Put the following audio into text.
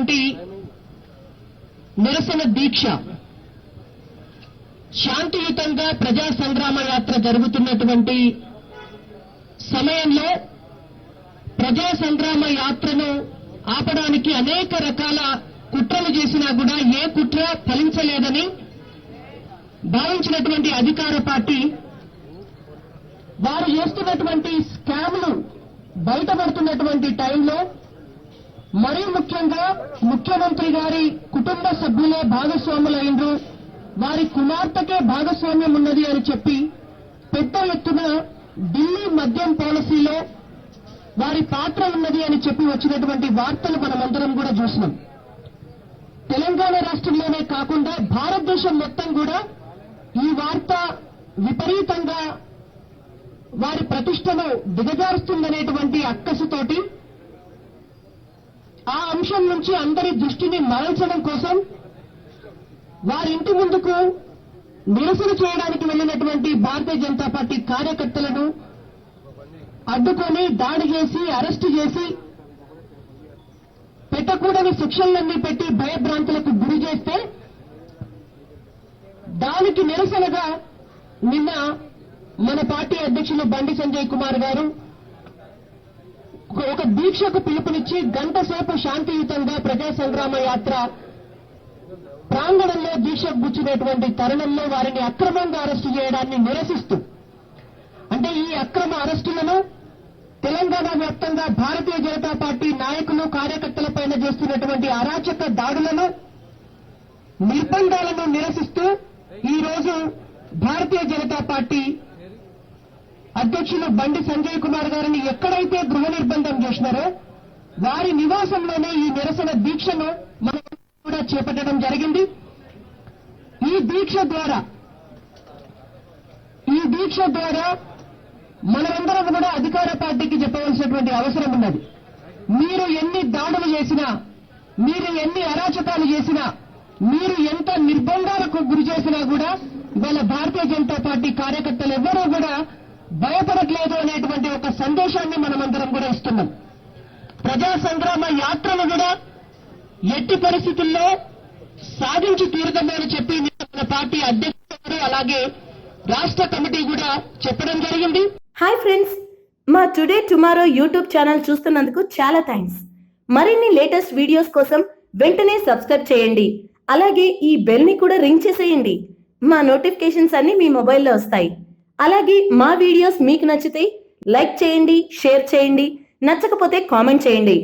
చేస్తున్నటువంటి నిరసన దీక్ష శాంతియుతంగా ప్రజా సంగ్రామ యాత్ర జరుగుతున్నటువంటి సమయంలో ప్రజా సంగ్రామ యాత్రను ఆపడానికి అనేక రకాల కుట్రలు చేసినా కూడా ఏ కుట్ర ఫలించలేదని భావించినటువంటి అధికార పార్టీ వారు చేస్తున్నటువంటి స్కామ్లు బయటపడుతున్నటువంటి టైంలో మరీ ముఖ్యంగా ముఖ్యమంత్రి గారి కుటుంబ సభ్యులే భాగస్వాములైనరు, వారి కుమార్తెకే భాగస్వామ్యం ఉన్నది అని చెప్పి పెద్ద ఎత్తున ఢిల్లీ మద్యం పాలసీలో వారి పాత్ర ఉన్నది అని చెప్పి వచ్చినటువంటి వార్తలు మనమందరం కూడా చూసినాం. తెలంగాణ రాష్ట్రంలోనే కాకుండా భారతదేశం మొత్తం కూడా ఈ వార్త విపరీతంగా వారి ప్రతిష్టను దిగజారుస్తుందనేటువంటి అక్కసుతోటి ఆ అంశం నుంచి అందరి దృష్టిని మరల్చడం కోసం వారి ఇంటి ముందుకు నిరసన చేయడానికి వెళ్లినటువంటి భారతీయ జనతా పార్టీ కార్యకర్తలను అడ్డుకొని దాడి చేసి అరెస్టు చేసి పెట్టకూడని శిక్షలన్నీ పెట్టి భయభ్రాంతులకు గురి చేస్తే దానికి నిరసనగా నిన్న మన పార్టీ అధ్యక్షులు బండి సంజయ్ కుమార్ గారు ఒక దీక్షకు పిలుపునిచ్చి గంట సేపు శాంతియుతంగా ప్రజా సంగ్రామ యాత్ర ప్రాంగణంలో దీక్షకు కూర్చునేటువంటి తరుణంలో వారిని అక్రమంగా అరెస్టు చేయడాన్ని నిరసిస్తూ, అంటే ఈ అక్రమ అరెస్టులను తెలంగాణ వ్యాప్తంగా భారతీయ జనతా పార్టీ నాయకులు కార్యకర్తలపైన చేస్తున్నటువంటి అరాచక దాడులను నిర్బంధాలను నిరసిస్తూ ఈ రోజు భారతీయ జనతా పార్టీ అధ్యక్షులు బండి సంజయ్ కుమార్ గారిని ఎక్కడైతే గృహ నిర్బంధం చేసినారో వారి నివాసంలోనే ఈ నిరసన దీక్షను మనం కూడా చేపట్టడం జరిగింది. ఈ దీక్ష ద్వారా మనమందరం కూడా అధికార పార్టీకి చెప్పవలసినటువంటి అవసరం ఉన్నది. మీరు ఎన్ని దాడులు చేసినా, మీరు ఎన్ని అరాచకాలు చేసినా, మీరు ఎంత నిర్బంధాలకు గురి చేసినా కూడా ఇవాళ భారతీయ జనతా పార్టీ కార్యకర్తలు ఎవరూ కూడా భయపడట్లేదు అనేటువంటి ఒక సందేశాన్ని మనమందరం కూడా ఇస్తున్నాం. ప్రజా సంగ్రామ యాత్రను కూడా ఎట్టి పరిస్థితుల్లో సాధించి తీరుతామని చెప్పి మన పార్టీ అధ్యక్షుడు అలాగే రాష్ట్ర కమిటీ కూడా చెప్పడం జరిగింది. హాయ్ ఫ్రెండ్స్, మా టుడే టుమారో యూట్యూబ్ ఛానల్ చూస్తున్నందుకు చాలా థ్యాంక్స్. మరిన్ని లేటెస్ట్ వీడియోస్ కోసం వెంటనే సబ్స్క్రైబ్ చేయండి. అలాగే ఈ బెల్ ని కూడా రింగ్ చేసేయండి. మా నోటిఫికేషన్స్ అన్ని మీ మొబైల్లో వస్తాయి. అలాగే మా వీడియోస్ మీకు నచ్చితే లైక్ చేయండి, షేర్ చేయండి, నచ్చకపోతే కామెంట్ చేయండి.